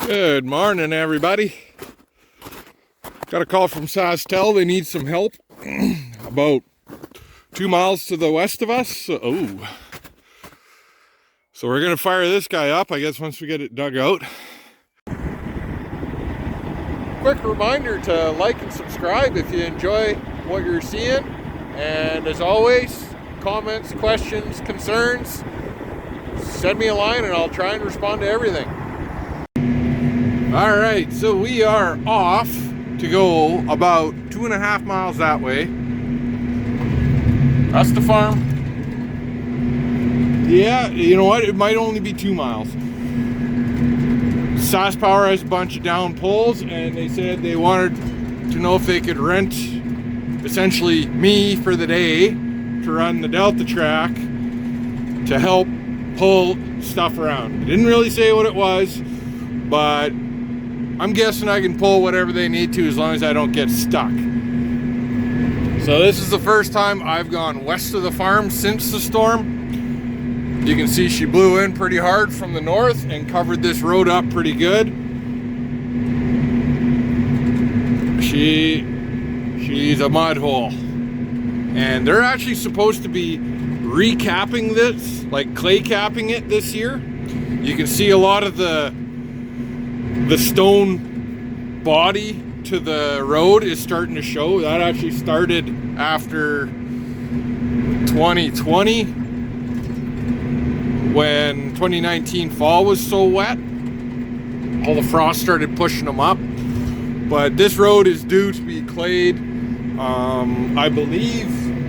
Good morning, everybody. Got a call from Saskpower. They need some help about 2 miles to the west of us. So we're gonna fire this guy up, I guess, once we get it dug out. Quick reminder to like and subscribe if you enjoy what you're seeing. And as always, comments, questions, concerns, send me a line and I'll try and respond to everything. All right, so we are off to go about 2.5 miles that way. That's the farm. Yeah, you know what? It might only be 2 miles. Saskpower has a bunch of down poles, and they said they wanted to know if they could rent, essentially, me for the day to run the Delta track to help pull stuff around. They didn't really say what it was, but I'm guessing I can pull whatever they need to as long as I don't get stuck. So this is the first time I've gone west of the farm since the storm. You can see she blew in pretty hard from the north and covered this road up pretty good. She's a mud hole. And they're actually supposed to be recapping this, like clay capping it this year. You can see a lot of the stone body to the road is starting to show. That actually started after 2020 when 2019 fall was so wet. All the frost started pushing them up. But this road is due to be clayed. I believe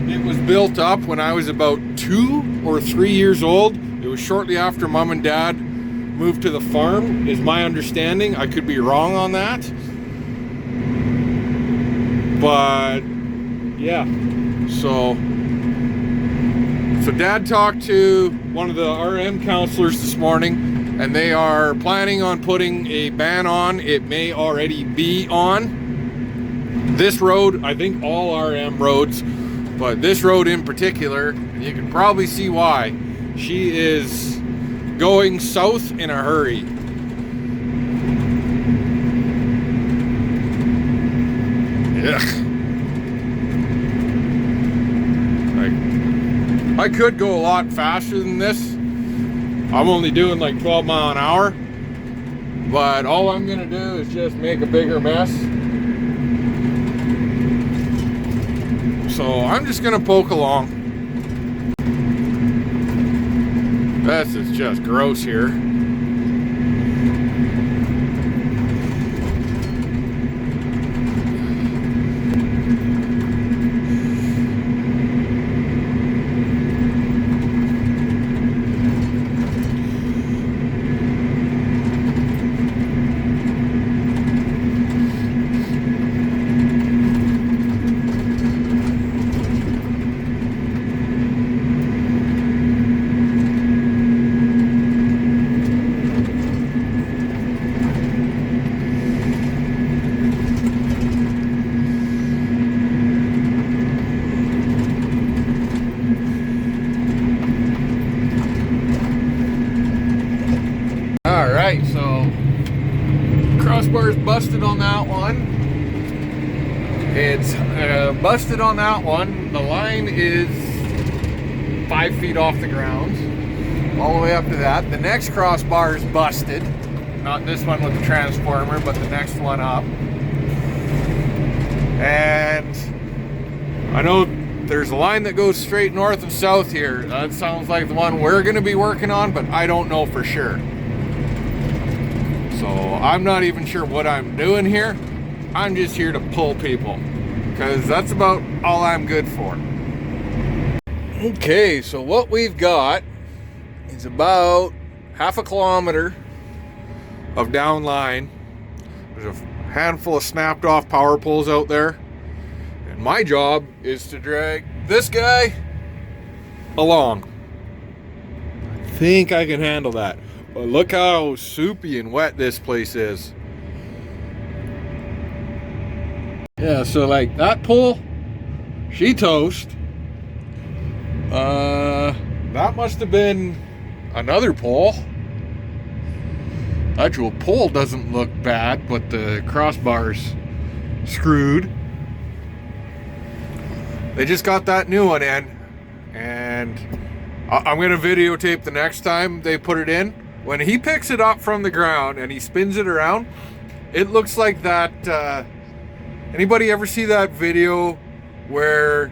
it was built up when I was about 2 or 3 years old. It was shortly after Mom and Dad moved to the farm, is my understanding. I could be wrong on that. But yeah, so Dad talked to one of the RM counselors this morning, and they are planning on putting a ban on. It may already be on this road. I think all RM roads, but this road in particular, and you can probably see why. She is going south in a hurry. Ugh. I could go a lot faster than this. I'm only doing like 12 miles an hour, but all I'm gonna do is just make a bigger mess. So I'm just gonna poke along. This is just gross here. Alright, so crossbars busted on that one. It's busted on that one. The line is 5 feet off the ground, all the way up to that. The next crossbar is busted. Not this one with the transformer, but the next one up. And I know there's a line that goes straight north and south here. That sounds like the one we're going to be working on, but I don't know for sure. So I'm not even sure what I'm doing here. I'm just here to pull people, because that's about all I'm good for. Okay, so what we've got is about 1/2 kilometer of down line. There's a handful of snapped off power poles out there. And my job is to drag this guy along. I think I can handle that. But look how soupy and wet this place is. Yeah, so like that pole, she toast. That must have been another pole. Actual pole doesn't look bad, but the crossbars screwed. They just got that new one in, and I'm going to videotape the next time they put it in. When he picks it up from the ground and he spins it around, it looks like that. Anybody ever see that video where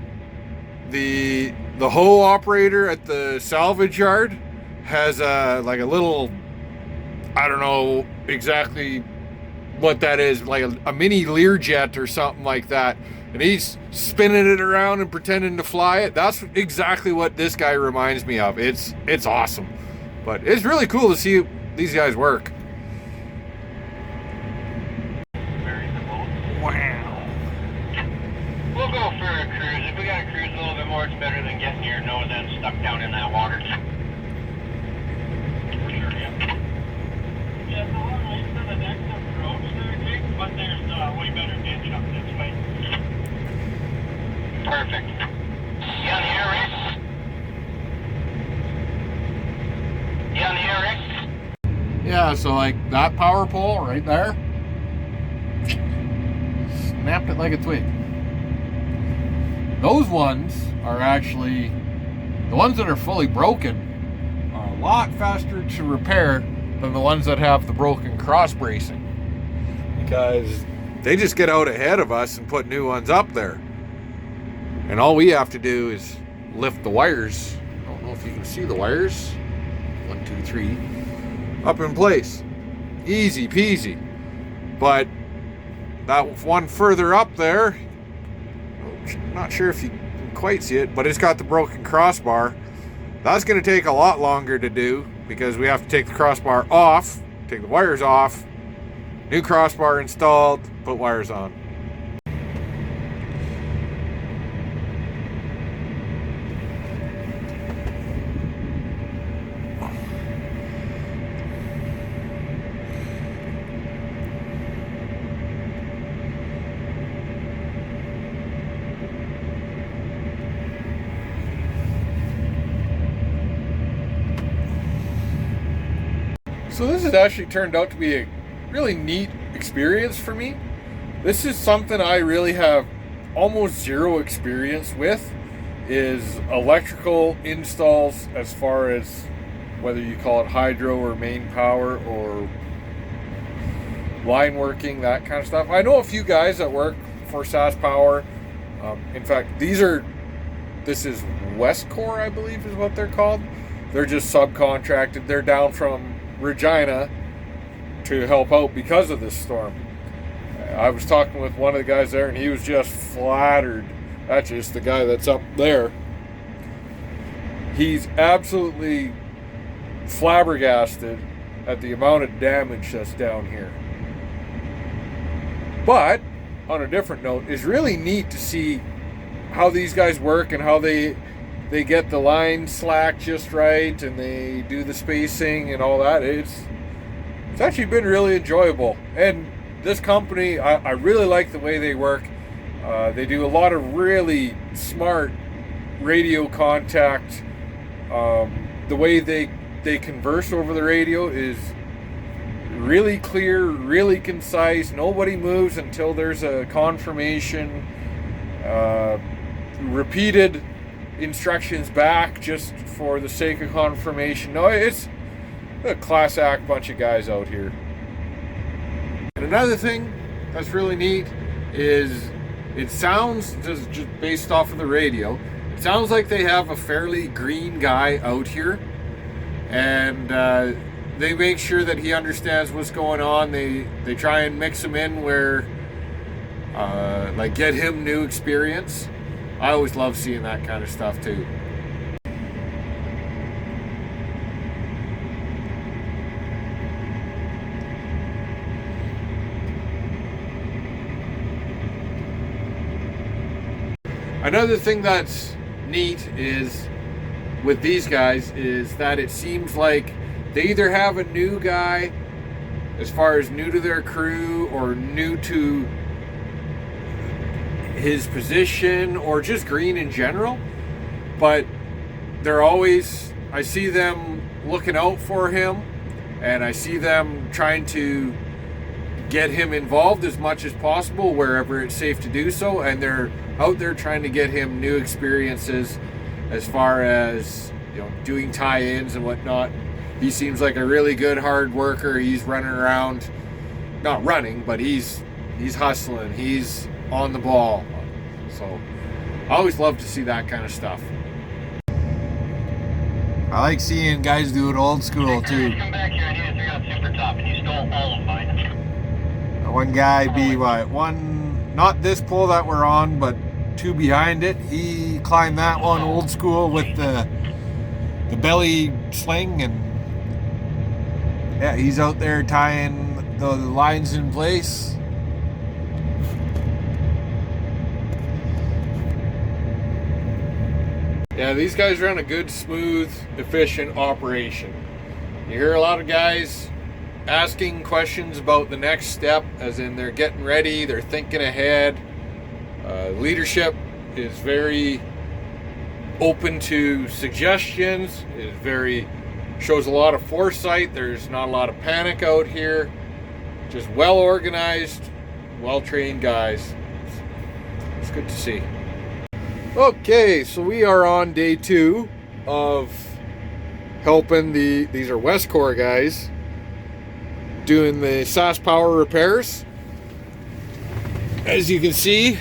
the hoe operator at the salvage yard has like a little, I don't know exactly what that is, like a mini Learjet or something like that, and he's spinning it around and pretending to fly it? That's exactly what this guy reminds me of. It's awesome, but it's really cool to see these guys work. Wow. We'll go for a cruise. If we got to cruise a little bit more, it's better than getting your nose end stuck down in that water. For sure, yeah. Yeah, the one right for the next approach there, Jake, but there's way better ditch up this way. Perfect. You on the air, Rick? You on the air, Rick? Yeah, so like that power pole right there, snapped it like a twig. Those ones are actually, the ones that are fully broken are a lot faster to repair than the ones that have the broken cross bracing, because they just get out ahead of us and put new ones up there. And all we have to do is lift the wires. I don't know if you can see the wires. 1, 2, 3. Up in place. Easy peasy. But that one further up there, not sure if you can quite see it, but it's got the broken crossbar. That's going to take a lot longer to do, because we have to take the crossbar off, take the wires off, new crossbar installed, put wires on. So this has actually turned out to be a really neat experience for me. This is something I really have almost zero experience with, is electrical installs, as far as whether you call it hydro or main power or line working, that kind of stuff. I know a few guys that work for Saskpower. In fact, this is Westcore, I believe is what they're called. They're just subcontracted. They're down from Regina to help out because of this storm. I was talking with one of the guys there, and he was just flattered. That's just the guy that's up there. He's absolutely flabbergasted at the amount of damage that's down here. But on a different note, it's really neat to see how these guys work and how they get the line slack just right, and they do the spacing and all that. It's actually been really enjoyable. And this company, I really like the way they work. They do a lot of really smart radio contact. The way they converse over the radio is really clear, really concise. Nobody moves until there's a confirmation. Repeated instructions back just for the sake of confirmation. No, it's a class act bunch of guys out here. And another thing that's really neat is it sounds, just based off of the radio, it sounds like they have a fairly green guy out here, and they make sure that he understands what's going on. They try and mix him in where like get him new experience. I always love seeing that kind of stuff too. Another thing that's neat is with these guys is that it seems like they either have a new guy, as far as new to their crew or new to his position or just green in general, but they're always, I see them looking out for him, and I see them trying to get him involved as much as possible wherever it's safe to do so, and they're out there trying to get him new experiences as far as, you know, doing tie-ins and whatnot. He seems like a really good hard worker. He's running around, not running, but he's hustling, he's on the ball. So I always love to see that kind of stuff. I like seeing guys do it old school too. Come back here, I need a 3 on super top, and you stole all of mine. One guy be what? One, not this pole that we're on, but 2 behind it. He climbed that one old school with the belly sling, and yeah, he's out there tying the lines in place. Yeah, these guys run a good, smooth, efficient operation. You hear a lot of guys asking questions about the next step, as in they're getting ready, they're thinking ahead. Leadership is very open to suggestions, shows a lot of foresight. There's not a lot of panic out here. Just well organized, well trained guys. It's good to see. Okay, so we are on day 2 of helping these are Westcore guys doing the Saskpower repairs. As you can see,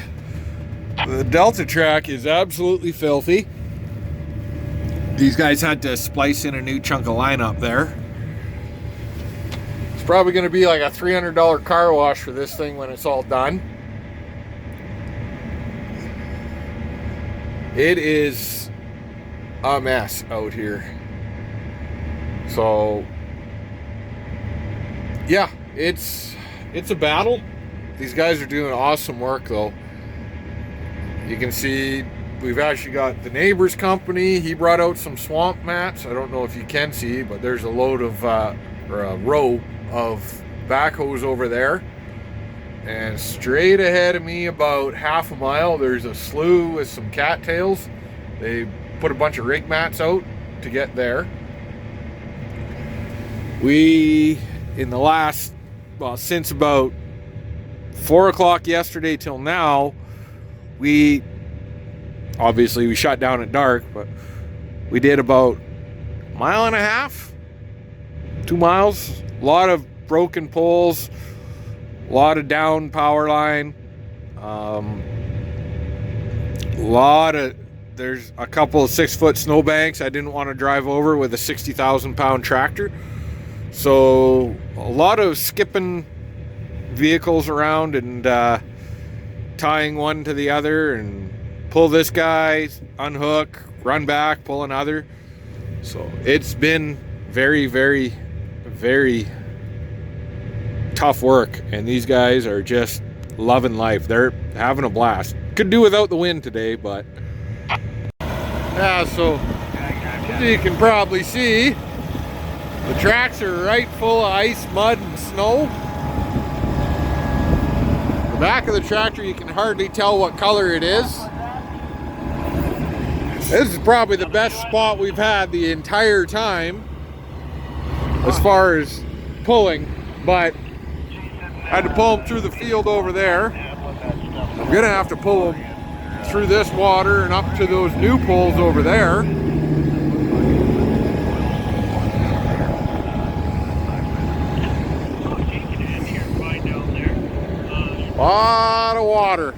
the Delta track is absolutely filthy. These guys had to splice in a new chunk of line up there. It's probably going to be like a $300 car wash for this thing when it's all done. It is a mess out here. So yeah, it's a battle. These guys are doing awesome work though. You can see we've actually got the neighbours company. He brought out some swamp mats. I don't know if you can see, but there's a load of or a row of backhoes over there. And straight ahead of me, about half a mile, there's a slough with some cattails. They put a bunch of rig mats out to get there. We, in the last, well, since about 4 o'clock yesterday till now, we shut down at dark, but we did about a mile and a half, 2 miles, a lot of broken poles, a lot of down power line, there's a couple of 6-foot snowbanks I didn't want to drive over with a 60,000-pound tractor. So a lot of skipping vehicles around and tying one to the other, and pull this guy, unhook, run back, pull another. So it's been very, very, very tough work, and these guys are just loving life. They're having a blast. Could do without the wind today, but yeah, so as you can probably see, the tracks are right full of ice, mud, and snow. The back of the tractor, you can hardly tell what color it is. This is probably the best spot we've had the entire time as far as pulling, but I had to pull them through the field over there. I'm gonna have to pull them through this water and up to those new poles over there. A lot of water.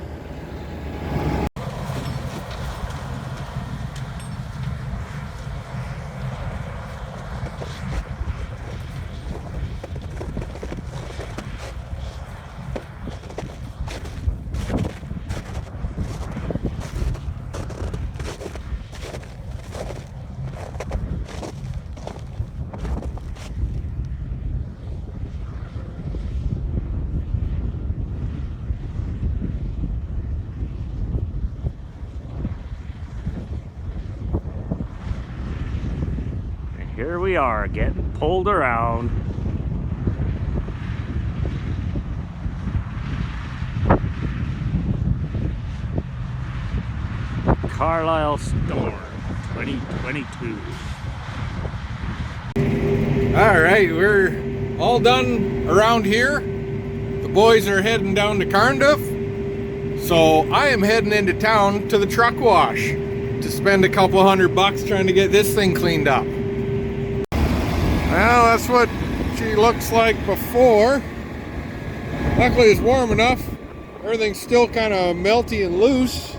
Here we are, getting pulled around. Carlisle Storm 2022. All right, we're all done around here. The boys are heading down to Carnduff. So I am heading into town to the truck wash to spend a couple $100 trying to get this thing cleaned up. Well, that's what she looks like before. Luckily it's warm enough. Everything's still kind of melty and loose.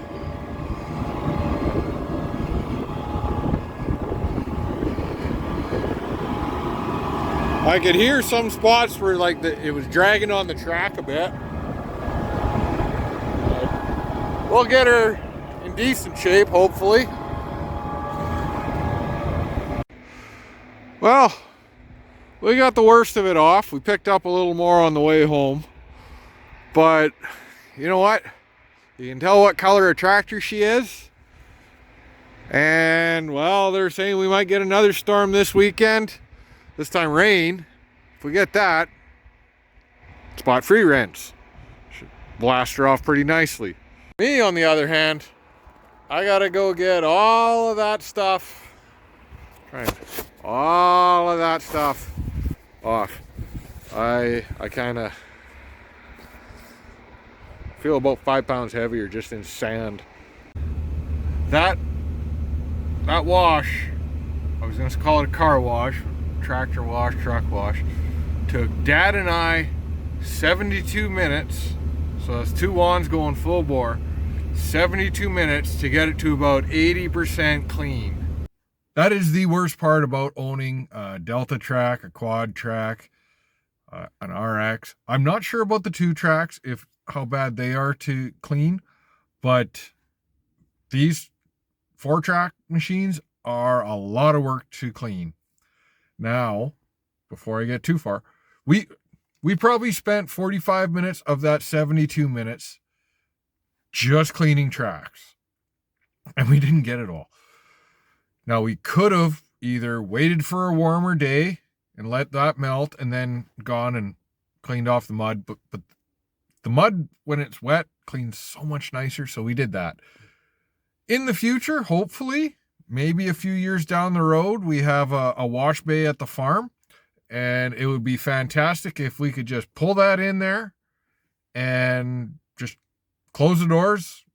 I could hear some spots where like it was dragging on the track a bit. We'll get her in decent shape, hopefully. Well, we got the worst of it off. We picked up a little more on the way home. But, you know what? You can tell what color of tractor she is. And, well, they're saying we might get another storm this weekend. This time rain. If we get that, spot free rents. Should blast her off pretty nicely. Me, on the other hand, I gotta go get all of that stuff. All of that stuff off. I kind of feel about 5 pounds heavier just in sand. That wash, I was gonna call it a car wash, tractor wash, truck wash, took Dad and I 72 minutes, so that's 2 wands going full bore, 72 minutes to get it to about 80% clean. That is the worst part about owning a Delta track, a quad track, an RX. I'm not sure about the 2 tracks, how bad they are to clean, but these 4-track machines are a lot of work to clean. Now, before I get too far, we probably spent 45 minutes of that 72 minutes just cleaning tracks, and we didn't get it all. Now, we could have either waited for a warmer day and let that melt and then gone and cleaned off the mud, but the mud, when it's wet, cleans so much nicer, so we did that. In the future, hopefully, maybe a few years down the road, we have a wash bay at the farm, and it would be fantastic if we could just pull that in there and just close the doors,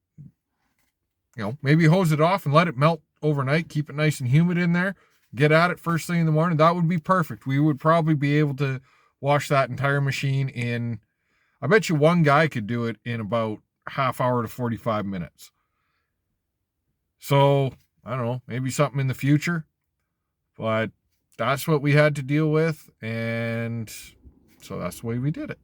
maybe hose it off and let it melt overnight, keep it nice and humid in there, get at it first thing in the morning. That would be perfect. We would probably be able to wash that entire machine in, I bet you one guy could do it in about half hour to 45 minutes. So, I don't know, maybe something in the future, but that's what we had to deal with, and so that's the way we did it.